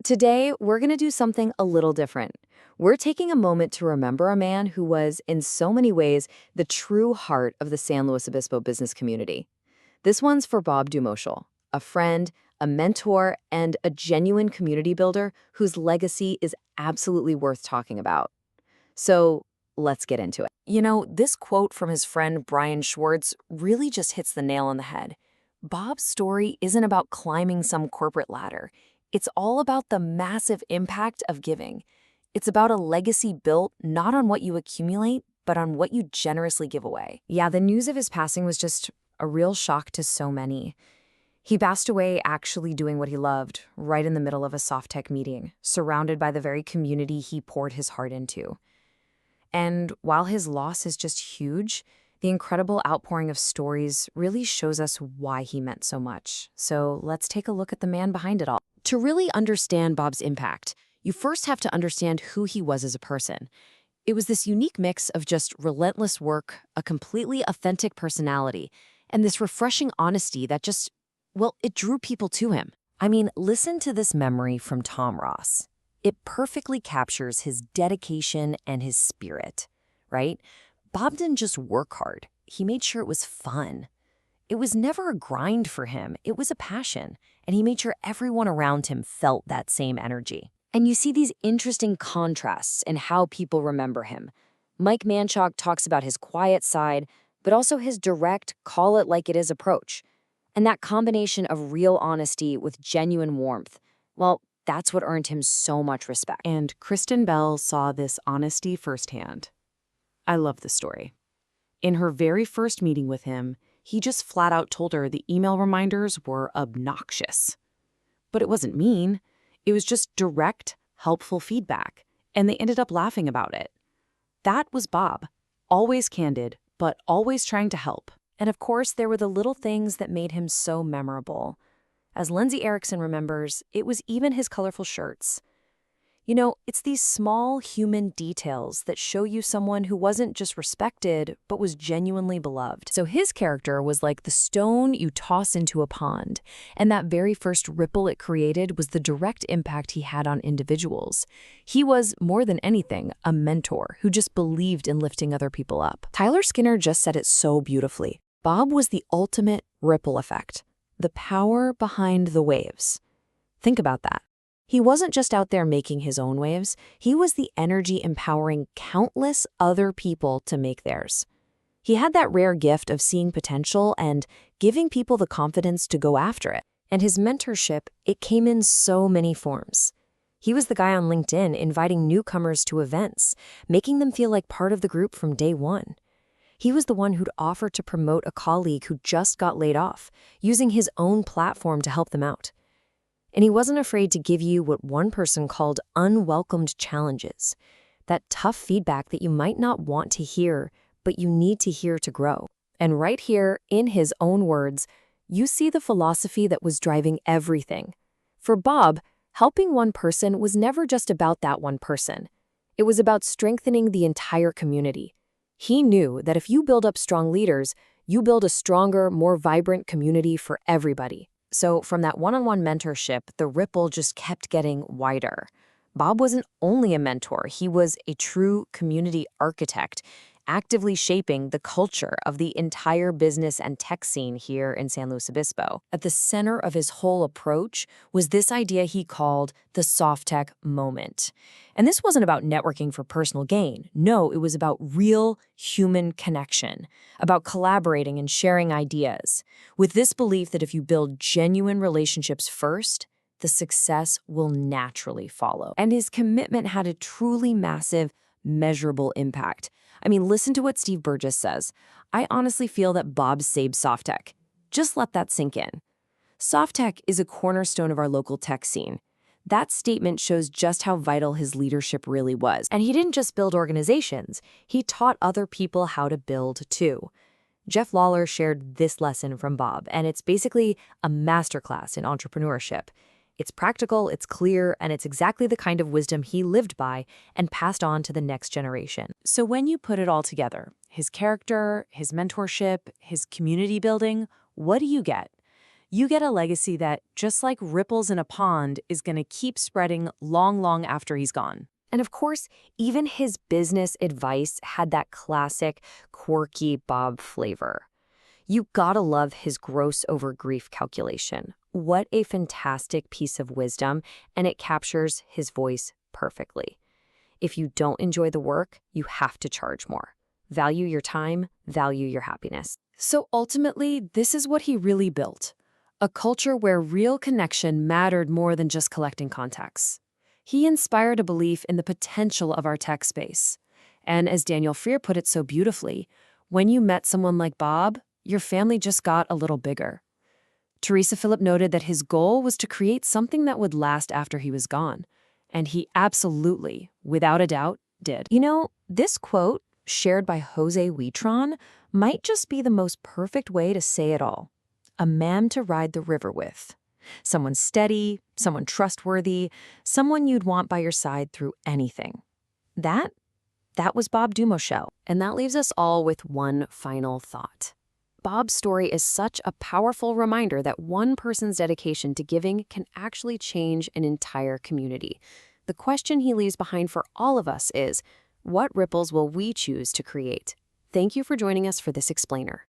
Today, we're going to do something a little different. We're taking a moment to remember a man who was, in so many ways, the true heart of the San Luis Obispo business community. This one's for Bob Dumouchel, a friend, a mentor, and a genuine community builder whose legacy is absolutely worth talking about. So let's get into it. This quote from his friend Brian Schwartz really just hits the nail on the head. Bob's story isn't about climbing some corporate ladder. It's all about the massive impact of giving. It's about a legacy built not on what you accumulate, but on what you generously give away. Yeah, the news of his passing was just a real shock to so many. He passed away actually doing what he loved, right in the middle of a Softec meeting, surrounded by the very community he poured his heart into. And while his loss is just huge, the incredible outpouring of stories really shows us why he meant so much. So let's take a look at the man behind it all. To really understand Bob's impact, you first have to understand who he was as a person. It was this unique mix of just relentless work, a completely authentic personality, and this refreshing honesty that just, well, it drew people to him. I mean, listen to this memory from Tom Ross. It perfectly captures his dedication and his spirit, right? Bob didn't just work hard. He made sure it was fun. It was never a grind for him. It was a passion, and he made sure everyone around him felt that same energy. And you see these interesting contrasts in how people remember him. Mike Manchok talks about his quiet side, but also his direct, call-it-like-it-is approach. And that combination of real honesty with genuine warmth, well, that's what earned him so much respect. And Kristen Bell saw this honesty firsthand. I love this story. In her very first meeting with him, he just flat out told her the email reminders were obnoxious. But it wasn't mean. It was just direct, helpful feedback, and they ended up laughing about it. That was Bob, always candid, but always trying to help. And of course, there were the little things that made him so memorable. As Lindsay Erickson remembers, it was even his colorful shirts. It's these small human details that show you someone who wasn't just respected, but was genuinely beloved. So his character was like the stone you toss into a pond, and that very first ripple it created was the direct impact he had on individuals. He was, more than anything, a mentor who just believed in lifting other people up. Tyler Skinner just said it so beautifully. Bob was the ultimate ripple effect, the power behind the waves. Think about that. He wasn't just out there making his own waves, he was the energy empowering countless other people to make theirs. He had that rare gift of seeing potential and giving people the confidence to go after it. And his mentorship, it came in so many forms. He was the guy on LinkedIn inviting newcomers to events, making them feel like part of the group from day one. He was the one who'd offer to promote a colleague who just got laid off, using his own platform to help them out. And he wasn't afraid to give you what one person called unwelcomed challenges, that tough feedback that you might not want to hear, but you need to hear to grow. And right here, in his own words, you see the philosophy that was driving everything. For Bob, helping one person was never just about that one person. It was about strengthening the entire community. He knew that if you build up strong leaders, you build a stronger, more vibrant community for everybody. So from that one-on-one mentorship, the ripple just kept getting wider. Bob wasn't only a mentor, he was a true community architect, actively shaping the culture of the entire business and tech scene here in San Luis Obispo. At the center of his whole approach was this idea he called the Softec moment. And this wasn't about networking for personal gain. No, it was about real human connection, about collaborating and sharing ideas, with this belief that if you build genuine relationships first, the success will naturally follow. And his commitment had a truly massive, measurable impact. I mean, listen to what Steve Burgess says. I honestly feel that Bob saved Softec. Just let that sink in. Softec is a cornerstone of our local tech scene. That statement shows just how vital his leadership really was. And he didn't just build organizations, he taught other people how to build too. Jeff Lawler shared this lesson from Bob, and it's basically a masterclass in entrepreneurship. It's practical, it's clear, and it's exactly the kind of wisdom he lived by and passed on to the next generation. So when you put it all together, his character, his mentorship, his community building, what do you get? You get a legacy that, just like ripples in a pond, is going to keep spreading long, long after he's gone. And of course, even his business advice had that classic, quirky Bob flavor. You gotta love his gross over grief calculation. What a fantastic piece of wisdom, and it captures his voice perfectly. If you don't enjoy the work, you have to charge more. Value your time, value your happiness. So ultimately, this is what he really built. A culture where real connection mattered more than just collecting contacts. He inspired a belief in the potential of our tech space. And as Daniel Freer put it so beautifully, when you met someone like Bob, your family just got a little bigger. Teresa Phillip noted that his goal was to create something that would last after he was gone. And he absolutely, without a doubt, did. You know, this quote, shared by Jose Huitron, might just be the most perfect way to say it all. A man to ride the river with. Someone steady, someone trustworthy, someone you'd want by your side through anything. That was Bob Dumouchel. And that leaves us all with one final thought. Bob's story is such a powerful reminder that one person's dedication to giving can actually change an entire community. The question he leaves behind for all of us is, what ripples will we choose to create? Thank you for joining us for this explainer.